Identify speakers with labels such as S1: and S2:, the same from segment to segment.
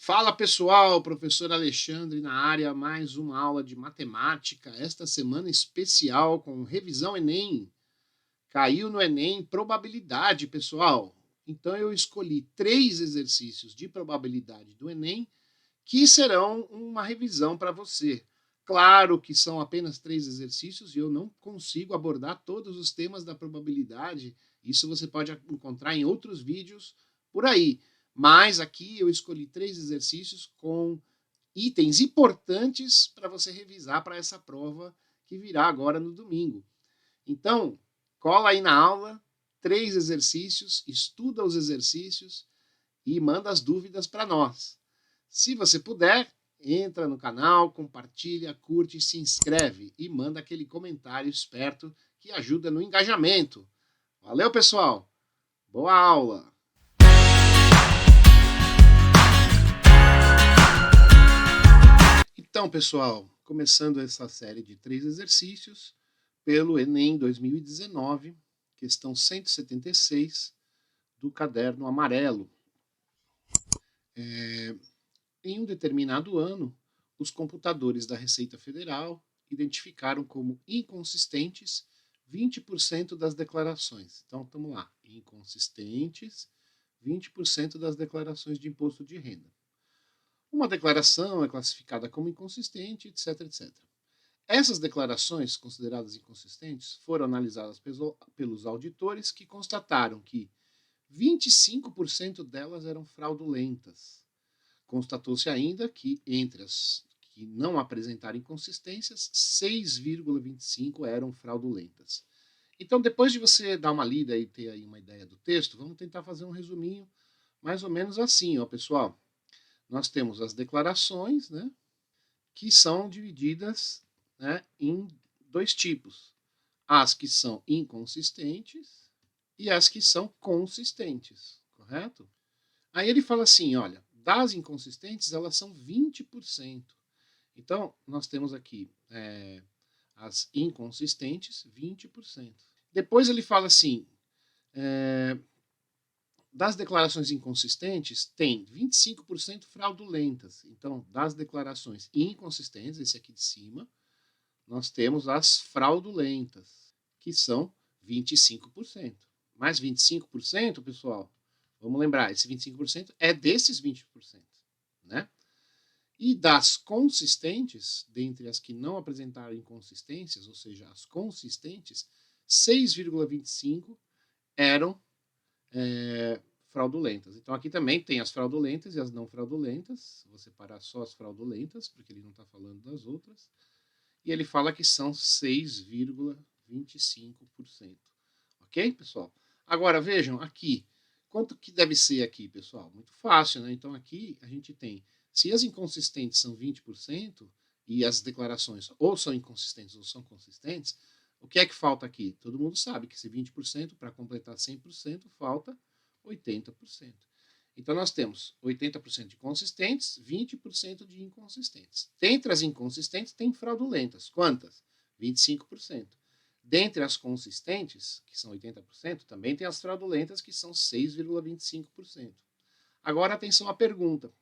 S1: Fala pessoal, professor Alexandre na área, mais uma aula de matemática, esta semana especial com revisão Enem. Caiu no Enem probabilidade, pessoal. Então eu escolhi 3 exercícios de probabilidade do Enem que serão uma revisão para você. Claro que são apenas 3 exercícios e eu não consigo abordar todos os temas da probabilidade. Isso você pode encontrar em outros vídeos por aí. Mas aqui eu escolhi 3 exercícios com itens importantes para você revisar para essa prova que virá agora no domingo. Então, cola aí na aula, 3 exercícios, estuda os exercícios e manda as dúvidas para nós. Se você puder, entra no canal, compartilha, curte, se inscreve e manda aquele comentário esperto que ajuda no engajamento. Valeu, pessoal! Boa aula! Então, pessoal, começando essa série de 3 exercícios pelo Enem 2019, questão 176 do caderno amarelo. Em um determinado ano, os computadores da Receita Federal identificaram como inconsistentes 20% das declarações. Então, estamos lá, inconsistentes, 20% das declarações de imposto de renda. Uma declaração é classificada como inconsistente, etc, etc. Essas declarações consideradas inconsistentes foram analisadas pelos auditores que constataram que 25% delas eram fraudulentas. Constatou-se ainda que entre as que não apresentaram inconsistências, 6,25 eram fraudulentas. Então, depois de você dar uma lida e ter aí uma ideia do texto, vamos tentar fazer um resuminho mais ou menos assim, ó, pessoal. Nós temos as declarações, né, que são divididas, né, em 2 tipos. As que são inconsistentes e as que são consistentes, correto? Aí ele fala assim, olha, das inconsistentes, elas são 20%. Então, nós temos aqui as inconsistentes, 20%. Depois ele fala assim, das declarações inconsistentes, tem 25% fraudulentas. Então, das declarações inconsistentes, esse aqui de cima, nós temos as fraudulentas, que são 25%. Mais 25%, pessoal, vamos lembrar, esse 25% é desses 20%, né? E das consistentes, dentre as que não apresentaram inconsistências, ou seja, as consistentes, 6,25 eram fraudulentas. Então aqui também tem as fraudulentas e as não fraudulentas. Vou separar só as fraudulentas, porque ele não está falando das outras. E ele fala que são 6,25%. Ok, pessoal? Agora vejam aqui. Quanto que deve ser aqui, pessoal? Muito fácil, né? Então aqui a gente tem, se as inconsistentes são 20% e as declarações ou são inconsistentes ou são consistentes, o que é que falta aqui? Todo mundo sabe que se 20% para completar 100%, falta 80%. Então nós temos 80% de consistentes, 20% de inconsistentes. Dentre as inconsistentes tem fraudulentas. Quantas? 25%. Dentre as consistentes, que são 80%, também tem as fraudulentas, que são 6,25%. Agora, atenção à pergunta.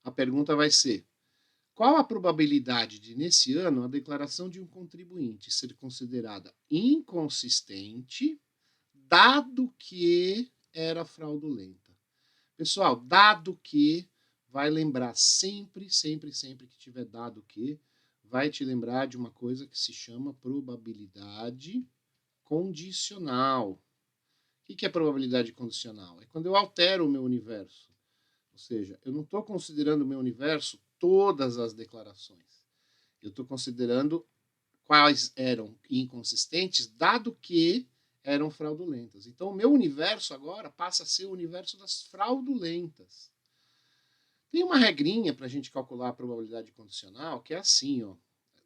S1: A pergunta vai ser, qual a probabilidade de, nesse ano, a declaração de um contribuinte ser considerada inconsistente, dado que era fraudulenta? Pessoal, dado que, vai lembrar sempre, sempre, sempre que tiver dado que, vai te lembrar de uma coisa que se chama probabilidade condicional. O que é probabilidade condicional? É quando eu altero o meu universo. Ou seja, eu não estou considerando o meu universo todas as declarações. Eu estou considerando quais eram inconsistentes, dado que eram fraudulentas. Então, o meu universo agora passa a ser o universo das fraudulentas. Tem uma regrinha para a gente calcular a probabilidade condicional que é assim, ó.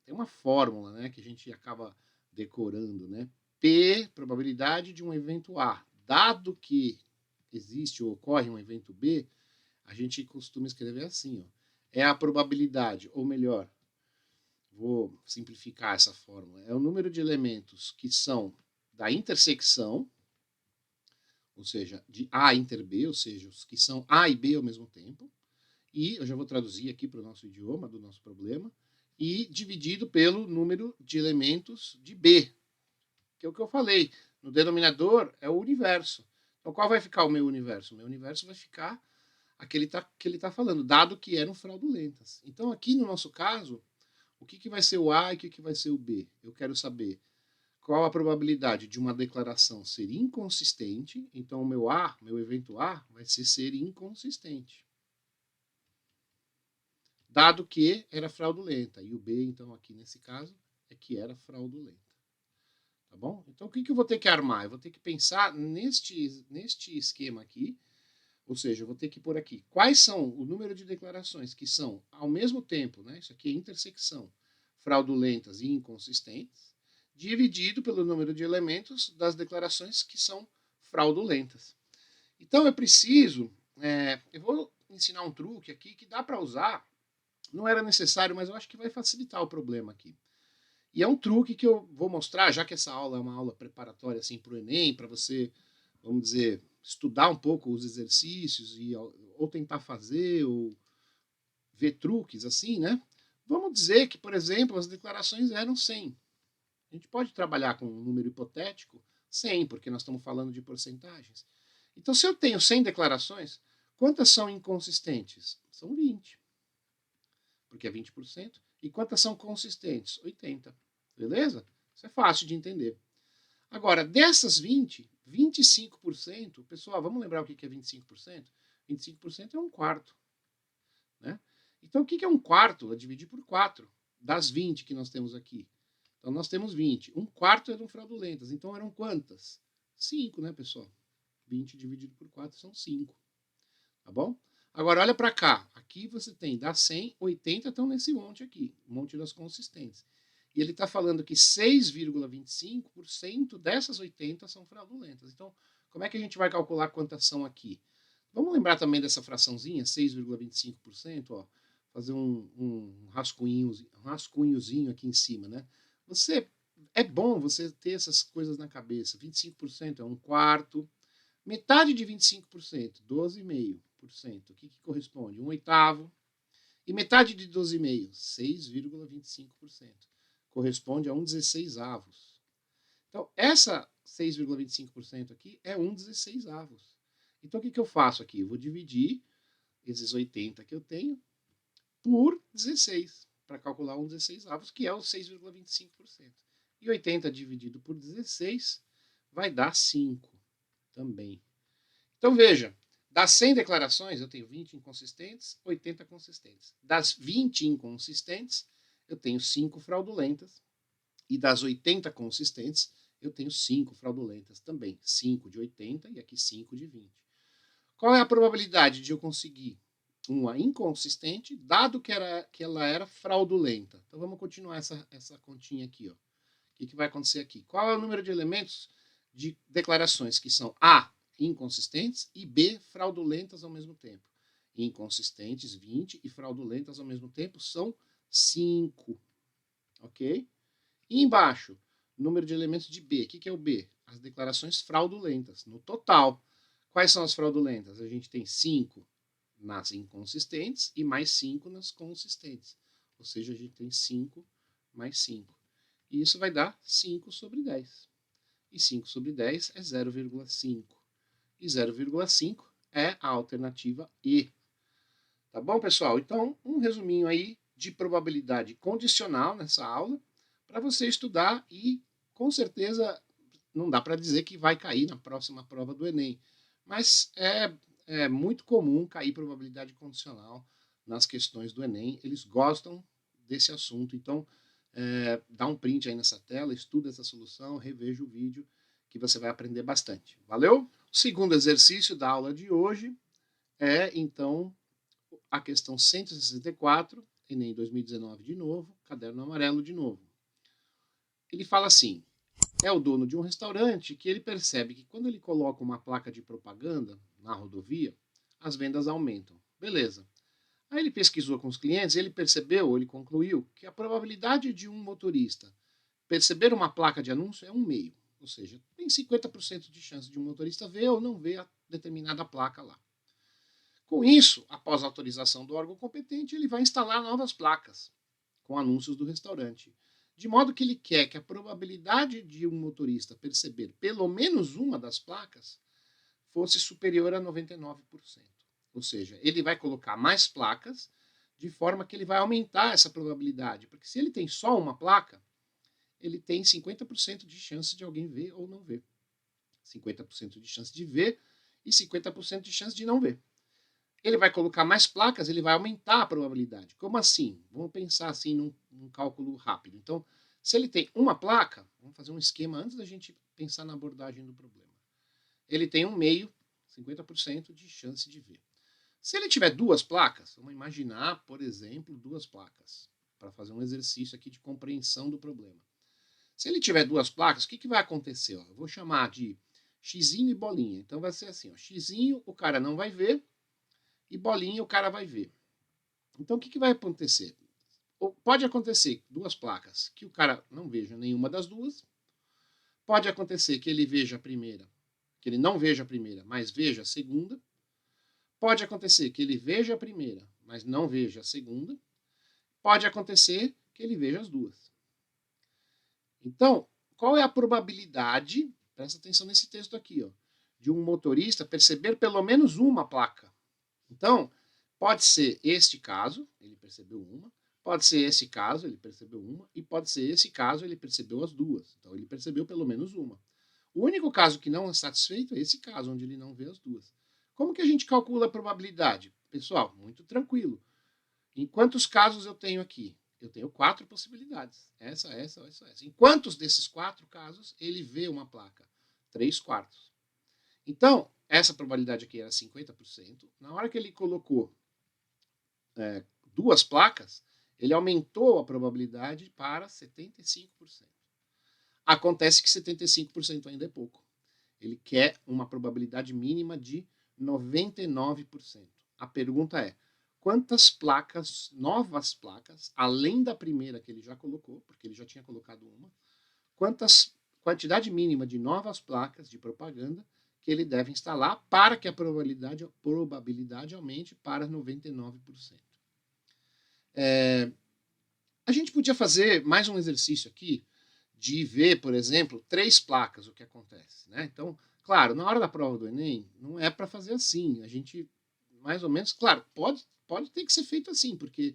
S1: Tem uma fórmula, né, que a gente acaba decorando, né? P, probabilidade de um evento A. Dado que existe ou ocorre um evento B, a gente costuma escrever assim, ó. É a probabilidade, ou melhor, vou simplificar essa fórmula, é o número de elementos que são da intersecção, ou seja, de A inter B, ou seja, os que são A e B ao mesmo tempo, e eu já vou traduzir aqui para o nosso idioma, do nosso problema, e dividido pelo número de elementos de B, que é o que eu falei. No denominador é o universo. Então, qual vai ficar o meu universo? O meu universo vai ficar aquele que ele está falando, dado que eram fraudulentas. Então, aqui no nosso caso, o que vai ser o A e o que vai ser o B? Eu quero saber qual a probabilidade de uma declaração ser inconsistente. Então, o meu A, meu evento A, vai ser inconsistente. Dado que era fraudulenta. E o B, então, aqui nesse caso, é que era fraudulenta. Tá bom? Então, o que eu vou ter que armar? Eu vou ter que pensar neste esquema aqui, ou seja, eu vou ter que pôr aqui quais são o número de declarações que são, ao mesmo tempo, né, isso aqui é intersecção, fraudulentas e inconsistentes, dividido pelo número de elementos das declarações que são fraudulentas. Então, eu preciso, eu vou ensinar um truque aqui que dá para usar, não era necessário, mas eu acho que vai facilitar o problema aqui. E é um truque que eu vou mostrar, já que essa aula é uma aula preparatória assim, para o Enem, para você, vamos dizer, estudar um pouco os exercícios e, ou tentar fazer, ou ver truques assim, né? Vamos dizer que, por exemplo, as declarações eram 100. A gente pode trabalhar com um número hipotético 100, porque nós estamos falando de porcentagens. Então, se eu tenho 100 declarações, quantas são inconsistentes? São 20, porque é 20%. E quantas são consistentes? 80. Beleza? Isso é fácil de entender. Agora, dessas 20, 25%, pessoal, vamos lembrar o que é 25%? 25% é um quarto. Né? Então, o que é um quarto? É dividir por 4 das 20 que nós temos aqui. Então, nós temos 20. Um quarto eram fraudulentas. Então, eram quantas? 5, né, pessoal? 20 dividido por 4 são 5. Tá bom? Agora, olha para cá. Aqui você tem das 100, 80 estão nesse monte aqui. Um monte das consistentes. E ele está falando que 6,25% dessas 80 são fraudulentas. Então, como é que a gente vai calcular quantas são aqui? Vamos lembrar também dessa fraçãozinha, 6,25%, ó, fazer um rascunhozinho aqui em cima, né? É bom você ter essas coisas na cabeça. 25% é um quarto. Metade de 25%, 12,5%. O que corresponde? Um oitavo. E metade de 12,5%, 6,25%. Corresponde a um 16avos. Então, essa 6,25% aqui é um 16avos. Então, o que eu faço aqui? Eu vou dividir esses 80 que eu tenho por 16, para calcular um 16avos, que é o 6,25%. E 80 dividido por 16 vai dar 5 também. Então, veja, das 100 declarações, eu tenho 20 inconsistentes, 80 consistentes. Das 20 inconsistentes, eu tenho 5 fraudulentas. E das 80 consistentes, eu tenho 5 fraudulentas também. 5 de 80 e aqui 5 de 20. Qual é a probabilidade de eu conseguir uma inconsistente, dado que ela era fraudulenta? Então vamos continuar essa continha aqui. Ó. O que vai acontecer aqui? Qual é o número de elementos de declarações que são A, inconsistentes, e B, fraudulentas ao mesmo tempo? Inconsistentes, 20, e fraudulentas ao mesmo tempo são 5. Ok? E embaixo, número de elementos de B. O que é o B? As declarações fraudulentas, no total. Quais são as fraudulentas? A gente tem 5 nas inconsistentes e mais 5 nas consistentes. Ou seja, a gente tem 5 mais 5. E isso vai dar 5 sobre 10. E 5 sobre 10 é 0,5. E 0,5 é a alternativa E. Tá bom, pessoal? Então, um resuminho aí de probabilidade condicional nessa aula, para você estudar e, com certeza, não dá para dizer que vai cair na próxima prova do Enem, mas é muito comum cair probabilidade condicional nas questões do Enem. Eles gostam desse assunto, então dá um print aí nessa tela, estuda essa solução, reveja o vídeo, que você vai aprender bastante. Valeu? O segundo exercício da aula de hoje é, então, a questão 164, Enem 2019 de novo, caderno amarelo de novo. Ele fala assim, é o dono de um restaurante que ele percebe que quando ele coloca uma placa de propaganda na rodovia, as vendas aumentam. Beleza. Aí ele pesquisou com os clientes e ele percebeu, ele concluiu, que a probabilidade de um motorista perceber uma placa de anúncio é 1,5. Ou seja, tem 50% de chance de um motorista ver ou não ver a determinada placa lá. Com isso, após a autorização do órgão competente, ele vai instalar novas placas com anúncios do restaurante. De modo que ele quer que a probabilidade de um motorista perceber pelo menos uma das placas fosse superior a 99%. Ou seja, ele vai colocar mais placas de forma que ele vai aumentar essa probabilidade. Porque se ele tem só uma placa, ele tem 50% de chance de alguém ver ou não ver. 50% de chance de ver e 50% de chance de não ver. Ele vai colocar mais placas, ele vai aumentar a probabilidade. Como assim? Vamos pensar assim num cálculo rápido. Então, se ele tem uma placa, vamos fazer um esquema antes da gente pensar na abordagem do problema. Ele tem um meio, 50% de chance de ver. Se ele tiver duas placas, vamos imaginar, por exemplo, duas placas, para fazer um exercício aqui de compreensão do problema. Se ele tiver duas placas, o que vai acontecer? Eu vou chamar de xizinho e bolinha. Então vai ser assim, xizinho o cara não vai ver e bolinha o cara vai ver. Então o que vai acontecer? Pode acontecer duas placas que o cara não veja nenhuma das duas. Pode acontecer que ele veja a primeira, que ele não veja a primeira, mas veja a segunda. Pode acontecer que ele veja a primeira, mas não veja a segunda. Pode acontecer que ele veja as duas. Então, qual é a probabilidade, presta atenção nesse texto aqui, de um motorista perceber pelo menos uma placa? Então, pode ser este caso, ele percebeu uma, pode ser esse caso, ele percebeu uma, e pode ser esse caso, ele percebeu as duas. Então, ele percebeu pelo menos uma. O único caso que não é satisfeito é esse caso, onde ele não vê as duas. Como que a gente calcula a probabilidade? Pessoal, muito tranquilo. Em quantos casos eu tenho aqui? Eu tenho 4 possibilidades. Essa. Em quantos desses 4 casos ele vê uma placa? 3/4. Então, essa probabilidade aqui era 50%. Na hora que ele colocou duas placas, ele aumentou a probabilidade para 75%. Acontece que 75% ainda é pouco. Ele quer uma probabilidade mínima de 99%. A pergunta é, quantas placas, novas placas, além da primeira que ele já colocou, porque ele já tinha colocado uma, quantidade mínima de novas placas de propaganda que ele deve instalar para que a probabilidade aumente para 99%. A gente podia fazer mais um exercício aqui de ver, por exemplo, 3 placas, o que acontece. Né? Então, claro, na hora da prova do Enem, não é para fazer assim. A gente, mais ou menos, claro, pode ter que ser feito assim, porque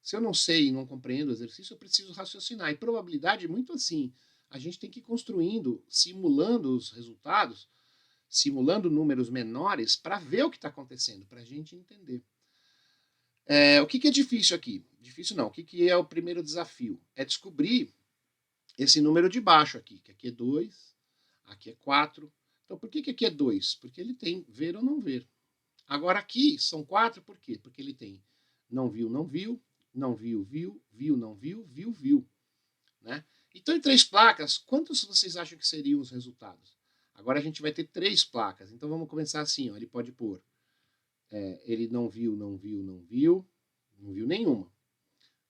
S1: se eu não sei e não compreendo o exercício, eu preciso raciocinar. E probabilidade é muito assim. A gente tem que ir construindo, simulando os resultados, simulando números menores para ver o que está acontecendo, para a gente entender. O que é difícil aqui? Difícil não. O que é o primeiro desafio? É descobrir esse número de baixo aqui, que aqui é 2, aqui é 4. Então, por que aqui é 2? Porque ele tem ver ou não ver. Agora, aqui são 4, por quê? Porque ele tem não viu, não viu, não viu, viu, viu, não viu, viu, viu. Né? Então, em 3 placas, quantos vocês acham que seriam os resultados? Agora a gente vai ter 3 placas. Então, vamos começar assim. Ele pode pôr ele não viu, não viu, não viu, não viu nenhuma.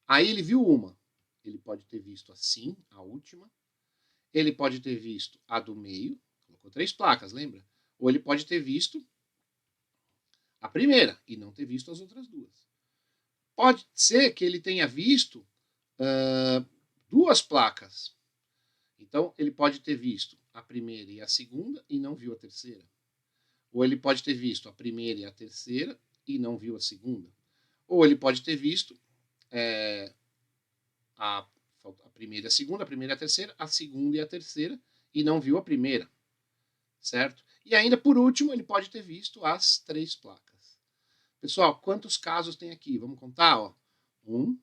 S1: Aí ele viu uma. Ele pode ter visto assim, a última. Ele pode ter visto a do meio. Colocou 3 placas, lembra? Ou ele pode ter visto a primeira e não ter visto as outras duas. Pode ser que ele tenha visto 2 placas. Então, ele pode ter visto a primeira e a segunda e não viu a terceira. Ou ele pode ter visto a primeira e a terceira e não viu a segunda. Ou ele pode ter visto a primeira e a segunda, a primeira e a terceira, a segunda e a terceira e não viu a primeira. Certo? E ainda, por último, ele pode ter visto as 3 placas. Pessoal, quantos casos tem aqui? Vamos contar? 1,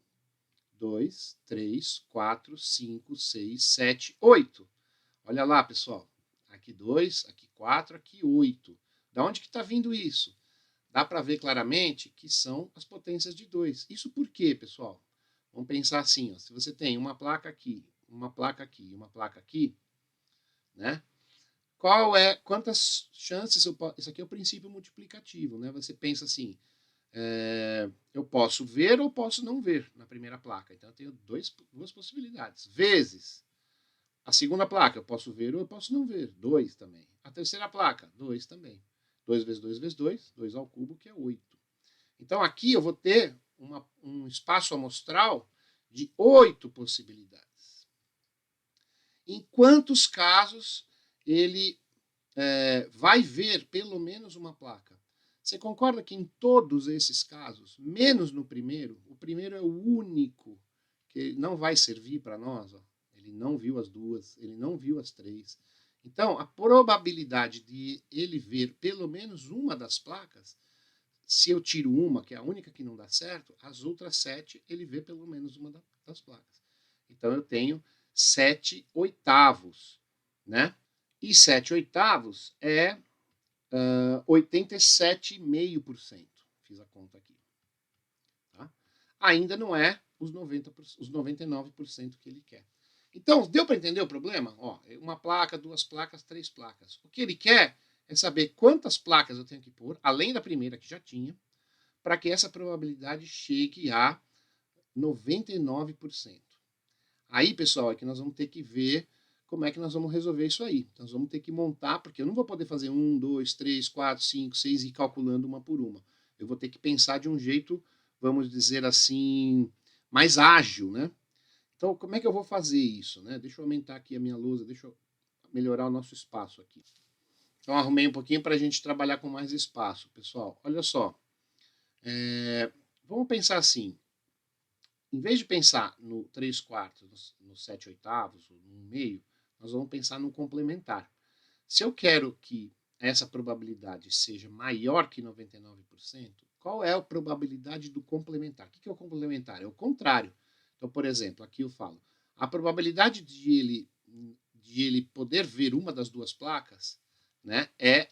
S1: 2, 3, 4, 5, 6, 7, 8. Olha lá, pessoal. Aqui 2, aqui 4, aqui 8. Da onde que está vindo isso? Dá para ver claramente que são as potências de 2. Isso por quê, pessoal? Vamos pensar assim, se você tem uma placa aqui, uma placa aqui e uma placa aqui, né? Quantas chances isso aqui é o princípio multiplicativo, né? Você pensa assim, eu posso ver ou posso não ver na primeira placa. Então eu tenho duas possibilidades. Vezes a segunda placa, eu posso ver ou eu posso não ver. 2 também. A terceira placa, 2 também. 2 vezes 2 vezes 2, 2 ao cubo, que é 8. Então, aqui eu vou ter um espaço amostral de 8 possibilidades. Em quantos casos ele vai ver pelo menos uma placa? Você concorda que em todos esses casos, menos no primeiro, o primeiro é o único que não vai servir para nós? Ó. Ele não viu as duas, ele não viu as três. Então, a probabilidade de ele ver pelo menos uma das placas, se eu tiro uma, que é a única que não dá certo, as outras 7 ele vê pelo menos uma das placas. Então, eu tenho 7 oitavos, né? E 7 oitavos é 87,5%. Fiz a conta aqui. Tá? Ainda não é os 99% que ele quer. Então, deu para entender o problema? Ó, uma placa, duas placas, três placas. O que ele quer é saber quantas placas eu tenho que pôr, além da primeira que já tinha, para que essa probabilidade chegue a 99%. Aí, pessoal, é que nós vamos ter que ver como é que nós vamos resolver isso aí. Nós vamos ter que montar, porque eu não vou poder fazer 1, 2, 3, 4, 5, 6 e ir calculando uma por uma. Eu vou ter que pensar de um jeito, vamos dizer assim, mais ágil, né? Então, como é que eu vou fazer isso, né? Deixa eu aumentar aqui a minha lousa, deixa eu melhorar o nosso espaço aqui. Então, arrumei um pouquinho para a gente trabalhar com mais espaço, pessoal. Olha só, vamos pensar assim, em vez de pensar no 3 quartos, no 7 oitavos, ou no meio, nós vamos pensar no complementar. Se eu quero que essa probabilidade seja maior que 99%, qual é a probabilidade do complementar? O que é o complementar? É o contrário. Então, por exemplo, aqui eu falo, a probabilidade de ele poder ver uma das duas placas, né, é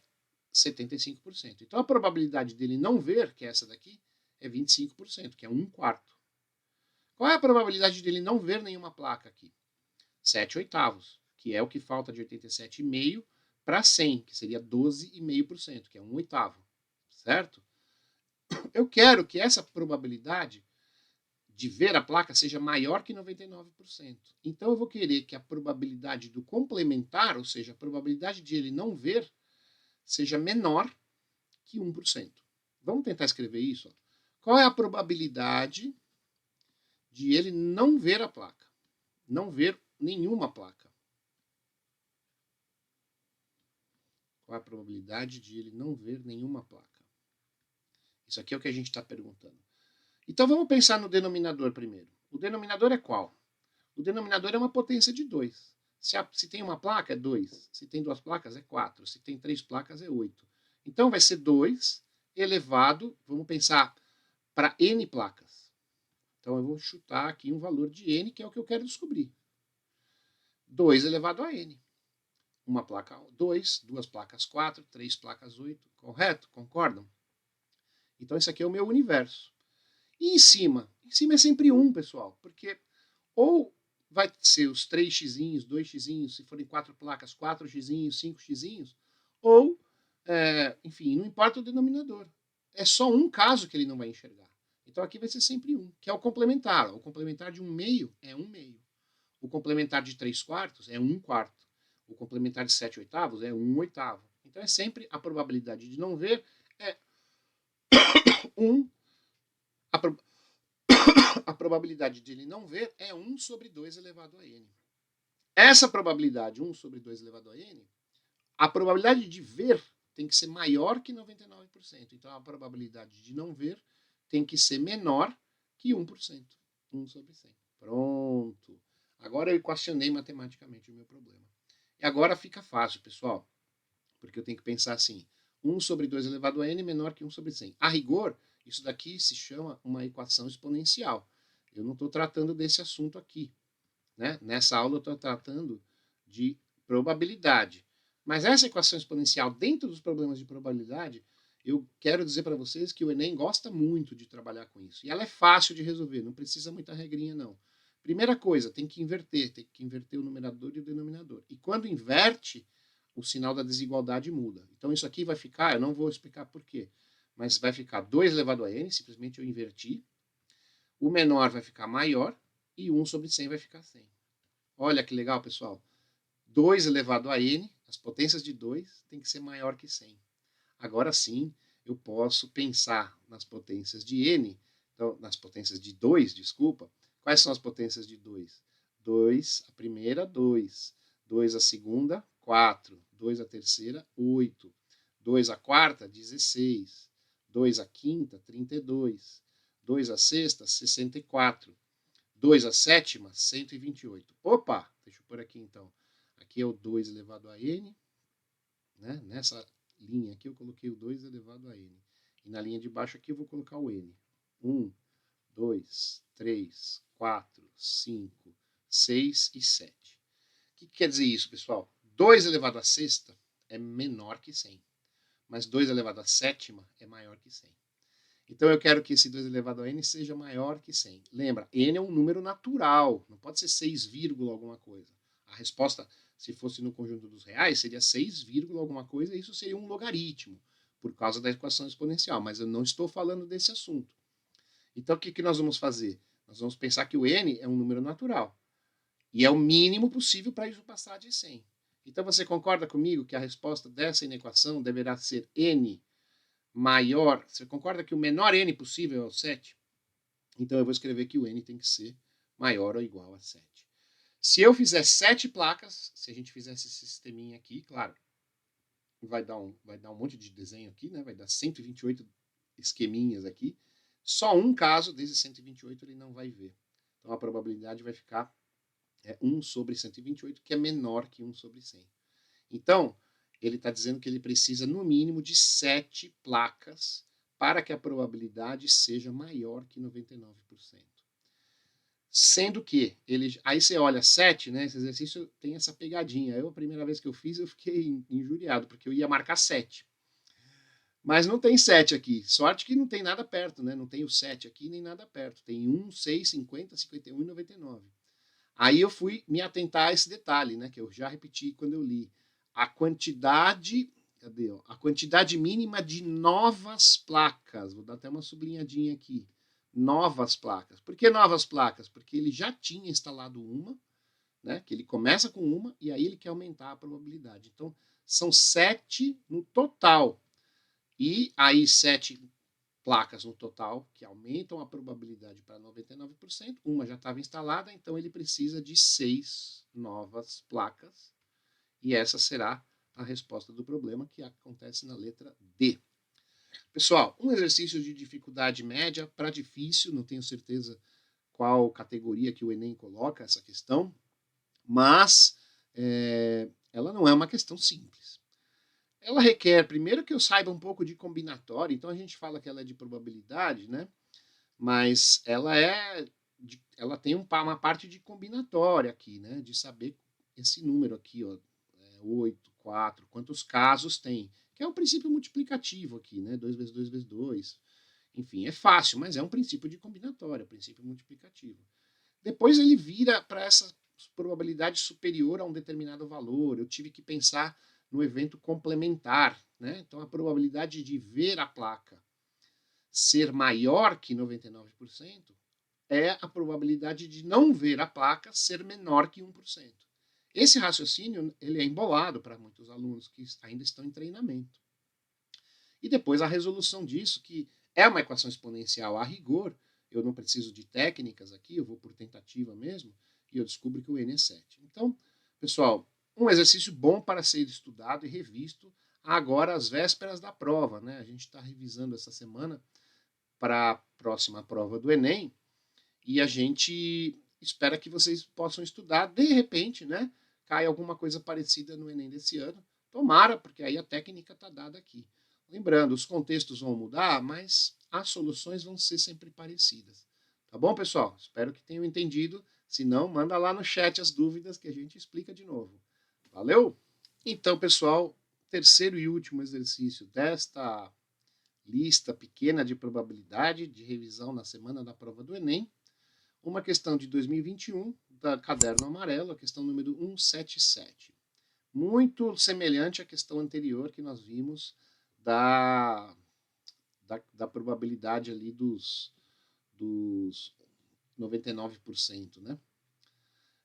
S1: 75%. Então, a probabilidade dele não ver, que é essa daqui, é 25%, que é 1/4. Qual é a probabilidade dele não ver nenhuma placa aqui? 7 oitavos, que é o que falta de 87,5 para 100, que seria 12,5%, que é 1/8, certo? Eu quero que essa probabilidade de ver a placa seja maior que 99%. Então eu vou querer que a probabilidade do complementar, ou seja, a probabilidade de ele não ver, seja menor que 1%. Vamos tentar escrever isso? Qual é a probabilidade de ele não ver a placa? Não ver nenhuma placa. Qual a probabilidade de ele não ver nenhuma placa? Isso aqui é o que a gente está perguntando. Então vamos pensar no denominador primeiro. O denominador é qual? O denominador é uma potência de 2. Se tem uma placa, é 2. Se tem duas placas, é 4. Se tem três placas, é 8. Então vai ser 2 elevado, vamos pensar, para n placas. Então eu vou chutar aqui um valor de n, que é o que eu quero descobrir. 2 elevado a n. Uma placa 2, duas placas 4, três placas 8. Correto? Concordam? Então esse aqui é o meu universo. E em cima? Em cima é sempre 1, pessoal, porque ou vai ser os 3x, 2x, se forem 4 placas, 4x, 5x, ou, enfim, não importa o denominador. É só um caso que ele não vai enxergar. Então aqui vai ser sempre 1, que é o complementar. O complementar de 1/2 é 1/2. O complementar de 3 quartos é 1/4. O complementar de 7 oitavos é 1/8. Então é sempre a probabilidade de não ver é 1. A probabilidade de ele não ver é 1 sobre 2 elevado a n. Essa probabilidade, 1 sobre 2 elevado a n, a probabilidade de ver tem que ser maior que 99%. Então, a probabilidade de não ver tem que ser menor que 1%. 1 sobre 100. Pronto. Agora eu equacionei matematicamente o meu problema. E agora fica fácil, pessoal. Porque eu tenho que pensar assim, 1 sobre 2 elevado a n menor que 1 sobre 100. A rigor, isso daqui se chama uma equação exponencial. Eu não estou tratando desse assunto aqui. Né? Nessa aula eu estou tratando de probabilidade. Mas essa equação exponencial, dentro dos problemas de probabilidade, eu quero dizer para vocês que o Enem gosta muito de trabalhar com isso. E ela é fácil de resolver, não precisa muita regrinha, não. Primeira coisa, tem que inverter o numerador e o denominador. E quando inverte, o sinal da desigualdade muda. Então isso aqui vai ficar, eu não vou explicar por quê, mas vai ficar 2 elevado a n, simplesmente eu inverti. O menor vai ficar maior e 1 sobre 100 vai ficar 100. Olha que legal, pessoal. 2 elevado a n, as potências de 2, tem que ser maior que 100. Agora sim, eu posso pensar nas potências de n, então, nas potências de 2, desculpa. Quais são as potências de 2? 2 a primeira, 2. 2 a segunda, 4. 2 a terceira, 8. 2 a quarta, 16. 2 a quinta, 32. 2 a sexta, 64. 2 a sétima, 128. Opa, deixa eu pôr aqui então. Aqui é o 2 elevado a n, né? Nessa linha aqui eu coloquei o 2 elevado a n. E na linha de baixo aqui eu vou colocar o n. 1, 2, 3, 4, 5, 6 e 7. O que quer dizer isso, pessoal? 2 elevado a sexta é menor que 100. Mas 2 elevado a sétima é maior que 100. Então eu quero que esse 2 elevado a n seja maior que 100. Lembra, n é um número natural, não pode ser 6, alguma coisa. A resposta, se fosse no conjunto dos reais, seria 6, alguma coisa, e isso seria um logaritmo, por causa da equação exponencial, mas eu não estou falando desse assunto. Então o que nós vamos fazer? Nós vamos pensar que o n é um número natural, e é o mínimo possível para isso passar de 100. Então você concorda comigo que a resposta dessa inequação deverá ser n maior, você concorda que o menor n possível é o 7? Então eu vou escrever que o n tem que ser maior ou igual a 7. Se eu fizer 7 placas, se a gente fizesse esse sisteminha aqui, claro, vai dar um monte de desenho aqui, né? Vai dar 128 esqueminhas aqui. Só um caso desses 128 ele não vai ver. Então a probabilidade vai ficar 1 sobre 128, que é menor que 1 sobre 100. Então, ele está dizendo que ele precisa, no mínimo, de 7 placas para que a probabilidade seja maior que 99%. Sendo que, aí você olha 7, né, esse exercício tem essa pegadinha. A primeira vez que eu fiz, eu fiquei injuriado, porque eu ia marcar 7. Mas não tem 7 aqui. Sorte que não tem nada perto, né? Não tem o 7 aqui, nem nada perto. Tem 1, 6, 50, 51 e 99. Aí eu fui me atentar a esse detalhe, né, que eu já repeti quando eu li. A quantidade, cadê? A quantidade mínima de novas placas. Vou dar até uma sublinhadinha aqui. Novas placas. Por que novas placas? Porque ele já tinha instalado uma, né, que ele começa com uma e aí ele quer aumentar a probabilidade. Então, são 7 no total. E aí 7 placas no total, que aumentam a probabilidade para 99%. Uma já estava instalada, então ele precisa de 6 novas placas. E essa será a resposta do problema, que acontece na letra D. Pessoal, um exercício de dificuldade média para difícil, não tenho certeza qual categoria que o Enem coloca essa questão, mas ela não é uma questão simples. Ela requer, primeiro, que eu saiba um pouco de combinatória, então a gente fala que ela é de probabilidade, né? Mas ela tem uma parte de combinatória aqui, né? De saber esse número aqui, ó, 8, 4, quantos casos tem, que é um princípio multiplicativo aqui, né? 2 vezes 2 vezes 2. Enfim, é fácil, mas é um princípio de combinatória, princípio multiplicativo. Depois ele vira para essa probabilidade superior a um determinado valor. Eu tive que pensar no evento complementar, né? Então a probabilidade de ver a placa ser maior que 99% é a probabilidade de não ver a placa ser menor que 1%. Esse raciocínio ele é embolado para muitos alunos que ainda estão em treinamento. E depois a resolução disso, que é uma equação exponencial a rigor, eu não preciso de técnicas aqui, eu vou por tentativa mesmo, e eu descubro que o n é 7. Então, pessoal, um exercício bom para ser estudado e revisto agora às vésperas da prova, né? A gente está revisando essa semana para a próxima prova do Enem, e a gente espera que vocês possam estudar. De repente, né, cai alguma coisa parecida no Enem desse ano. Tomara, porque aí a técnica está dada aqui. Lembrando, os contextos vão mudar, mas as soluções vão ser sempre parecidas. Tá bom, pessoal? Espero que tenham entendido. Se não, manda lá no chat as dúvidas que a gente explica de novo. Valeu? Então, pessoal, terceiro e último exercício desta lista pequena de probabilidade de revisão na semana da prova do Enem. Uma questão de 2021, da Caderno Amarelo, a questão número 177. Muito semelhante à questão anterior que nós vimos da probabilidade ali dos 99%, né?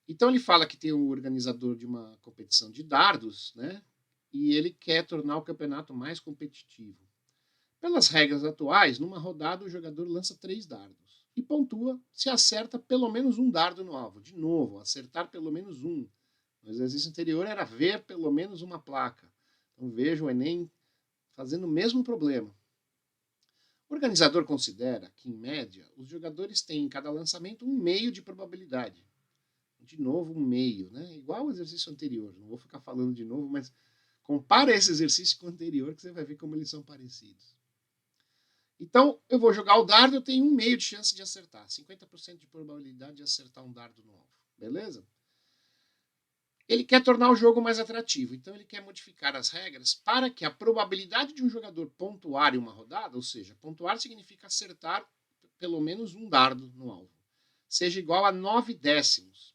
S1: Então ele fala que tem um organizador de uma competição de dardos, né? E ele quer tornar o campeonato mais competitivo. Pelas regras atuais, numa rodada o jogador lança 3 dardos e pontua se acerta pelo menos um dardo no alvo. De novo, acertar pelo menos um. No exercício anterior era ver pelo menos uma placa. Então veja o Enem fazendo o mesmo problema. O organizador considera que, em média, os jogadores têm em cada lançamento um meio de probabilidade. De novo, um meio, né? Igual ao exercício anterior. Não vou ficar falando de novo, mas compara esse exercício com o anterior que você vai ver como eles são parecidos. Então, eu vou jogar o dardo, eu tenho um meio de chance de acertar. 50% de probabilidade de acertar um dardo no alvo. Beleza? Ele quer tornar o jogo mais atrativo, então ele quer modificar as regras para que a probabilidade de um jogador pontuar em uma rodada, ou seja, pontuar significa acertar pelo menos um dardo no alvo, seja igual a 9 décimos.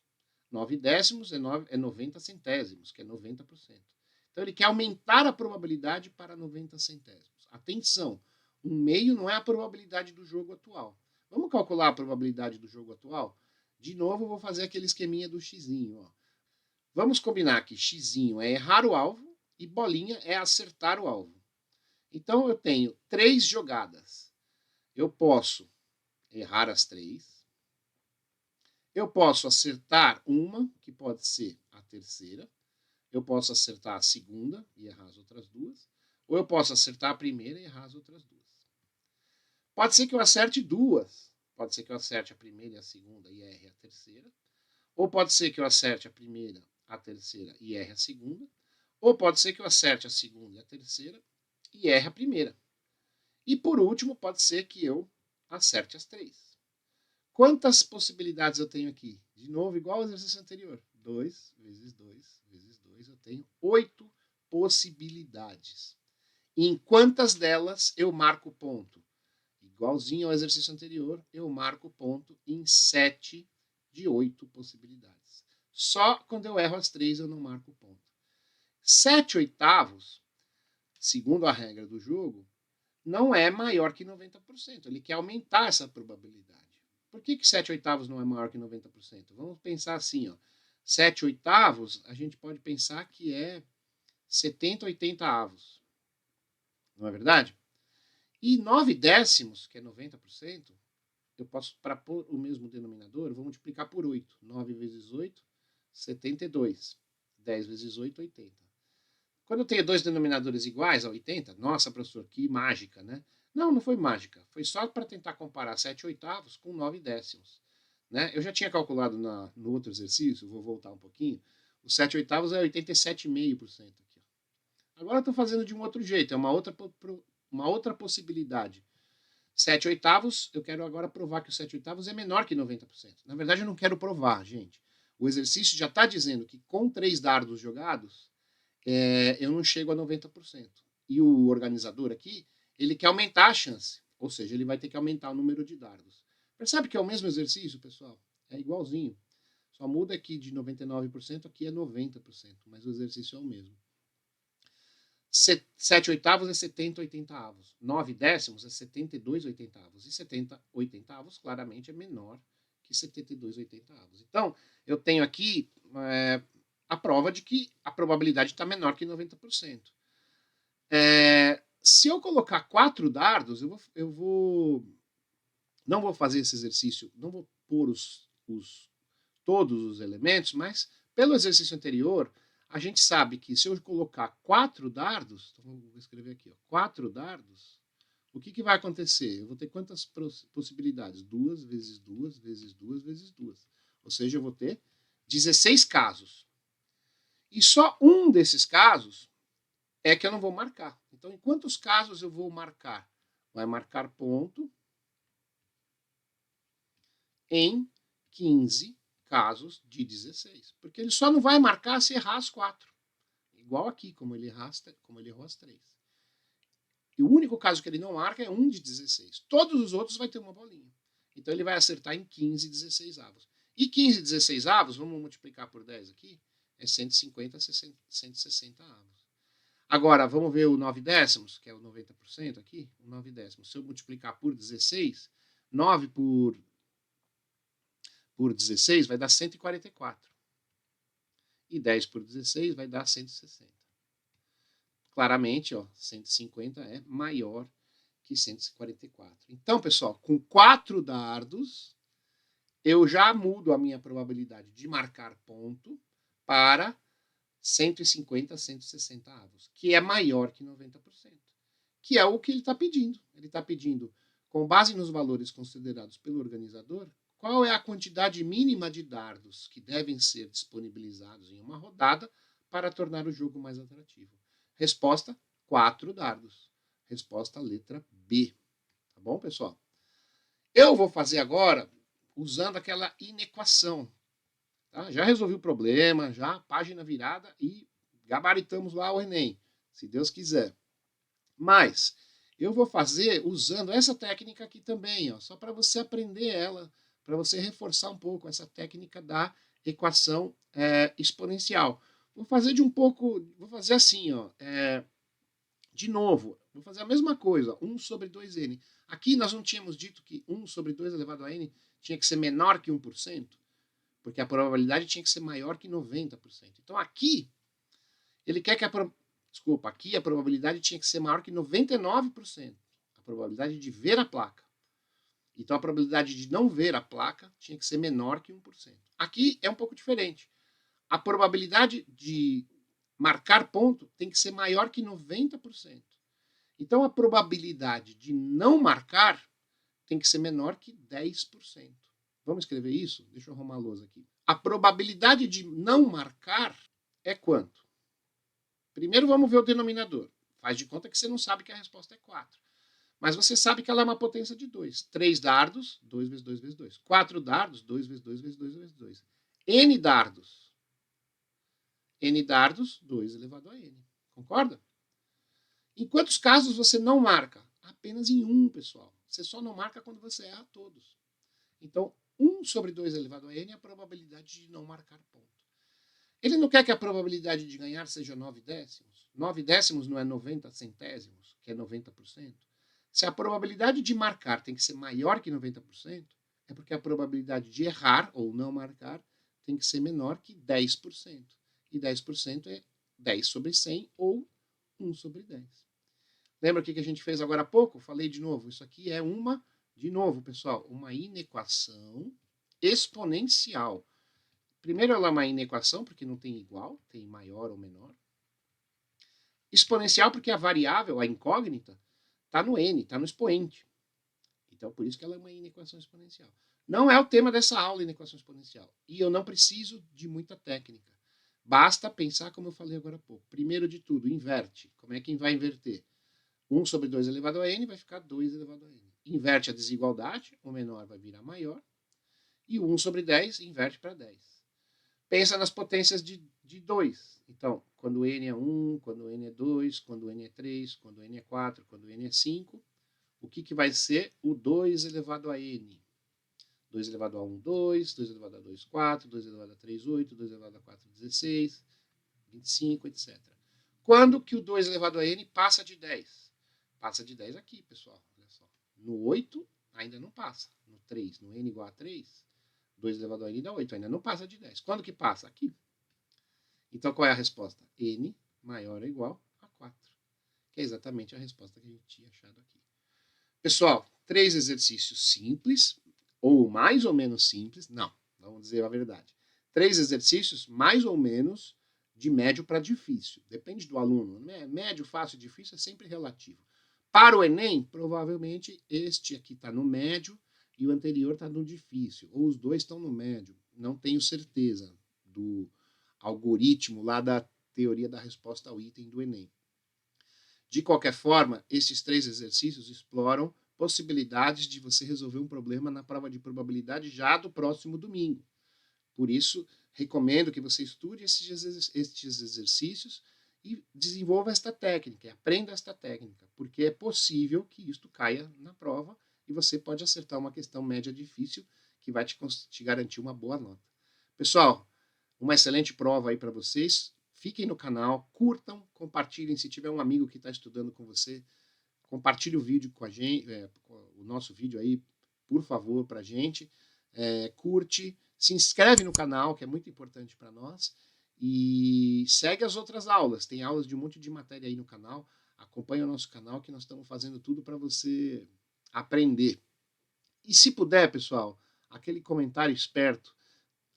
S1: 9 décimos é 90 centésimos, que é 90%. Então ele quer aumentar a probabilidade para 90 centésimos. Atenção, um meio não é a probabilidade do jogo atual. Vamos calcular a probabilidade do jogo atual? De novo, eu vou fazer aquele esqueminha do xizinho, ó. Vamos combinar que xizinho é errar o alvo e bolinha é acertar o alvo. Então eu tenho 3 jogadas. Eu posso errar as 3. Eu posso acertar uma, que pode ser a terceira. Eu posso acertar a segunda e errar as outras 2. Ou eu posso acertar a primeira e errar as outras 2. Pode ser que eu acerte 2. Pode ser que eu acerte a primeira e a segunda e erre a terceira. Ou pode ser que eu acerte a primeira, a terceira e erre a segunda. Ou pode ser que eu acerte a segunda e a terceira e erre a primeira. E por último, pode ser que eu acerte as 3. Quantas possibilidades eu tenho aqui? De novo, igual ao exercício anterior. 2 vezes 2 vezes 2, eu tenho 8 possibilidades. E em quantas delas eu marco ponto? Igualzinho ao exercício anterior, eu marco ponto em 7 de 8 possibilidades. Só quando eu erro as 3 eu não marco ponto. 7 oitavos, segundo a regra do jogo, não é maior que 90%. Ele quer aumentar essa probabilidade. Por que 7 oitavos não é maior que 90%? Vamos pensar assim, ó. 7 oitavos, a gente pode pensar que é 70, 80 avos. Não é verdade? E 9 décimos, que é 90%, eu posso, para pôr o mesmo denominador, eu vou multiplicar por 8. 9 vezes 8, 72. 10 vezes 8, 80. Quando eu tenho dois denominadores iguais a 80, nossa, professor, que mágica, né? Não, não foi mágica. Foi só para tentar comparar 7 oitavos com 9 décimos. Né? Eu já tinha calculado no outro exercício, vou voltar um pouquinho. Os 7 oitavos é 87,5%. Aqui. Agora eu estou fazendo de um outro jeito, é uma outra possibilidade. 7 oitavos, eu quero agora provar que o 7 oitavos é menor que 90%. Na verdade, eu não quero provar, gente. O exercício já está dizendo que com 3 dardos jogados, eu não chego a 90%. E o organizador aqui, ele quer aumentar a chance. Ou seja, ele vai ter que aumentar o número de dardos. Percebe que é o mesmo exercício, pessoal? É igualzinho. Só muda aqui de 99%, aqui é 90%. Mas o exercício é o mesmo. 7 oitavos é 70 oitentavos. 9 décimos é 72 oitentavos. E 70 oitentavos, claramente, é menor que 72 oitentavos. Então, eu tenho aqui a prova de que a probabilidade está menor que 90%. Se eu colocar 4 dardos, não vou fazer esse exercício, não vou pôr todos os elementos, mas pelo exercício anterior, a gente sabe que se eu colocar 4 dardos, então vou escrever aqui, ó, 4 dardos, o que vai acontecer? Eu vou ter quantas possibilidades? 2 vezes 2 vezes 2 vezes 2. Ou seja, eu vou ter 16 casos. E só um desses casos é que eu não vou marcar. Então, em quantos casos eu vou marcar? Vai marcar ponto em 15 casos de 16. Porque ele só não vai marcar se errar as 4. Igual aqui, como ele errou as 3. E o único caso que ele não marca é um de 16. Todos os outros vai ter uma bolinha. Então ele vai acertar em 15 16 avos. E 15 16 avos, vamos multiplicar por 10 aqui, é 150 160 avos. Agora, vamos ver o 9 décimos, que é o 90% aqui. O 9 décimos, se eu multiplicar por 16, 9 por 16 vai dar 144. E 10 por 16 vai dar 160. Claramente, ó, 150 é maior que 144. Então, pessoal, com 4 dardos, eu já mudo a minha probabilidade de marcar ponto para 150 a 160 avos, que é maior que 90%, que é o que ele está pedindo. Ele está pedindo, com base nos valores considerados pelo organizador, qual é a quantidade mínima de dardos que devem ser disponibilizados em uma rodada para tornar o jogo mais atrativo. Resposta: 4 dardos. Resposta letra B. Tá bom, pessoal? Eu vou fazer agora usando aquela inequação. Tá? Já resolvi o problema, já página virada e gabaritamos lá o Enem, se Deus quiser. Mas eu vou fazer usando essa técnica aqui também, ó, só para você aprender ela, para você reforçar um pouco essa técnica da equação exponencial. Vou fazer vou fazer assim, ó, de novo, vou fazer a mesma coisa, 1 sobre 2n. Aqui nós não tínhamos dito que 1 sobre 2 elevado a n tinha que ser menor que 1%, porque a probabilidade tinha que ser maior que 90%. Então aqui, ele quer que aqui a probabilidade tinha que ser maior que 99%. A probabilidade de ver a placa. Então a probabilidade de não ver a placa tinha que ser menor que 1%. Aqui é um pouco diferente. A probabilidade de marcar ponto tem que ser maior que 90%. Então a probabilidade de não marcar tem que ser menor que 10%. Vamos escrever isso? Deixa eu arrumar a lousa aqui. A probabilidade de não marcar é quanto? Primeiro vamos ver o denominador. Faz de conta que você não sabe que a resposta é 4. Mas você sabe que ela é uma potência de 2. 3 dardos, 2 vezes 2 vezes 2. 4 dardos, 2 vezes 2 vezes 2 vezes 2. N dardos. N dardos, 2 elevado a n. Concorda? Em quantos casos você não marca? Apenas em um, pessoal. Você só não marca quando você erra todos. Então, 1 sobre 2 elevado a n é a probabilidade de não marcar ponto. Ele não quer que a probabilidade de ganhar seja 9 décimos. 9 décimos não é 90 centésimos, que é 90%. Se a probabilidade de marcar tem que ser maior que 90%, é porque a probabilidade de errar ou não marcar tem que ser menor que 10%. E 10% é 10 sobre 100 ou 1 sobre 10. Lembra o que a gente fez agora há pouco? Falei de novo. Isso aqui é de novo, pessoal, uma inequação exponencial. Primeiro, ela é uma inequação, porque não tem igual, tem maior ou menor. Exponencial, porque a variável, a incógnita, está no n, está no expoente. Então, por isso que ela é uma inequação exponencial. Não é o tema dessa aula, inequação exponencial. E eu não preciso de muita técnica. Basta pensar como eu falei agora há pouco. Primeiro de tudo, inverte. Como é que vai inverter? 1 sobre 2 elevado a n vai ficar 2 elevado a n. Inverte a desigualdade, o menor vai virar maior. E o 1 sobre 10 inverte para 10. Pensa nas potências de 2. Então, quando n é 1, quando n é 2, quando n é 3, quando n é 4, quando n é 5, o que vai ser o 2 elevado a n? 2 elevado a 1, 2, 2 elevado a 2, 4, 2 elevado a 3, 8, 2 elevado a 4, 16, 25, etc. Quando que o 2 elevado a n passa de 10? Passa de 10 aqui, pessoal. Olha só. No 8, ainda não passa. No 3, no n igual a 3, 2 elevado a n dá 8, ainda não passa de 10. Quando que passa? Aqui. Então, qual é a resposta? N maior ou igual a 4. Que é exatamente a resposta que a gente tinha achado aqui. Pessoal, 3 exercícios simples, ou mais ou menos simples, não, vamos dizer a verdade. 3 exercícios mais ou menos de médio para difícil. Depende do aluno. Médio, fácil, difícil é sempre relativo. Para o Enem, provavelmente este aqui está no médio e o anterior está no difícil. Ou os dois estão no médio. Não tenho certeza do algoritmo lá da teoria da resposta ao item do Enem. De qualquer forma, esses 3 exercícios exploram possibilidades de você resolver um problema na prova de probabilidade já do próximo domingo. Por isso, recomendo que você estude estes exercícios e desenvolva esta técnica, aprenda esta técnica, porque é possível que isto caia na prova e você pode acertar uma questão média difícil que vai te garantir uma boa nota. Pessoal, uma excelente prova aí para vocês. Fiquem no canal, curtam, compartilhem. Se tiver um amigo que está estudando com você, compartilhe o vídeo com a gente, o nosso vídeo aí, por favor, para a gente. Curte, se inscreve no canal, que é muito importante para nós. E segue as outras aulas. Tem aulas de um monte de matéria aí no canal. acompanhe o nosso canal que nós estamos fazendo tudo para você aprender. E se puder, pessoal, aquele comentário esperto.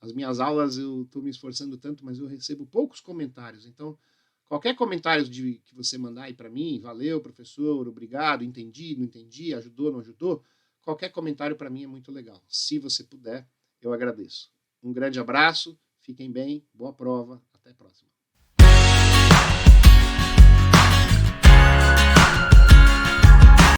S1: As minhas aulas eu estou me esforçando tanto, mas eu recebo poucos comentários. Então, qualquer comentário que você mandar aí para mim, valeu, professor, obrigado, entendi, não entendi, ajudou, não ajudou, qualquer comentário para mim é muito legal. Se você puder, eu agradeço. Um grande abraço, fiquem bem, boa prova, até a próxima.